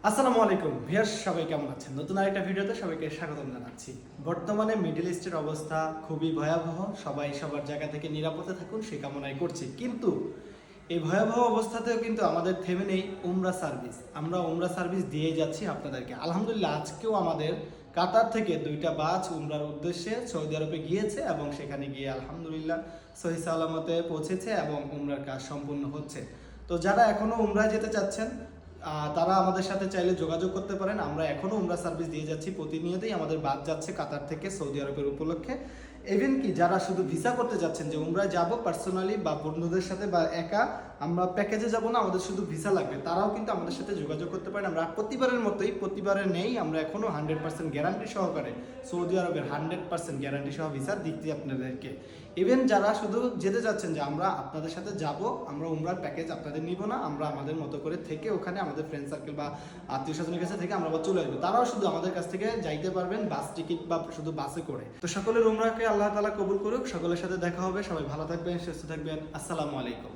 আসসালামু আলাইকুম ভিউয়ার্স, সবাই কেমন আছেন? নতুন আরেকটা ভিডিওতে সবাইকে স্বাগতম জানাচ্ছি। বর্তমানে মিডল ইস্টের অবস্থা খুবই ভয়াবহ। সবাই সবার জায়গা থেকে নিরাপদে থাকুন সেই কামনাই করছি। কিন্তু এই ভয়াবহ অবস্থাতেও কিন্তু আমাদের থেমে নেই উমরা সার্ভিস। আমরা উমরা সার্ভিস দিয়ে যাচ্ছি আপনাদেরকে। আলহামদুলিল্লাহ, আজকেও আমাদের কাতার থেকে 2টা বাস উমরার উদ্দেশ্যে সৌদি আরবে গিয়েছে এবং সেখানে গিয়ে আলহামদুলিল্লাহ সহি সালামতে পৌঁছেছে এবং উমরার কাজ সম্পূর্ণ হচ্ছে। তো যারা এখনো উমরা যেতে চাচ্ছেন তারা আমাদের সাথে চাইলে যোগাযোগ করতে পারেন। আমরা এখনো উমরা সার্ভিস দিয়ে যাচ্ছি, প্রতিনিয়তই আমাদের বাস যাচ্ছে কাতার থেকে সৌদি আরবের উপলক্ষে। ইভেন কি যারা শুধু ভিসা করতে যাচ্ছেন যে উমরা যাব পার্সোনালি বা বন্ধুদের সাথে বা একা, আমরা প্যাকেজে যাব না, আমাদের শুধু ভিসা লাগবে, তারাও কিন্তু আমাদের সাথে যোগাযোগ করতে পারেন। আমরা প্রতিবারের মতোই, প্রতিবারে নেই, আমরা এখনো 100% গ্যারান্টি সহকারে সৌদি আরবের 100% গ্যারান্টি সহ ভিসা দিচ্ছি আপনাদেরকে। ইভেন যারা শুধু যেতে যাচ্ছেন যে আমরা আপনাদের সাথে যাব, আমরা উমরার প্যাকেজ আপনাদের নিব না, আমরা আমাদের মতো করে থেকে ওখানে আমাদের ফ্রেন্ড সার্কেল বা আত্মীয় স্বজনের কাছে থেকে আমরা আবার চলে আসবো, তারাও শুধু আমাদের কাছ থেকে যাইতে পারবেন বাস টিকিট বা শুধু বাসে করে। তো সকলের উমরাকে আল্লাহ তাআলা কবুল করুক। সকলের সাথে দেখা হবে। সবাই ভালো থাকবেন, সুস্থ থাকবেন। আসসালামু আলাইকুম।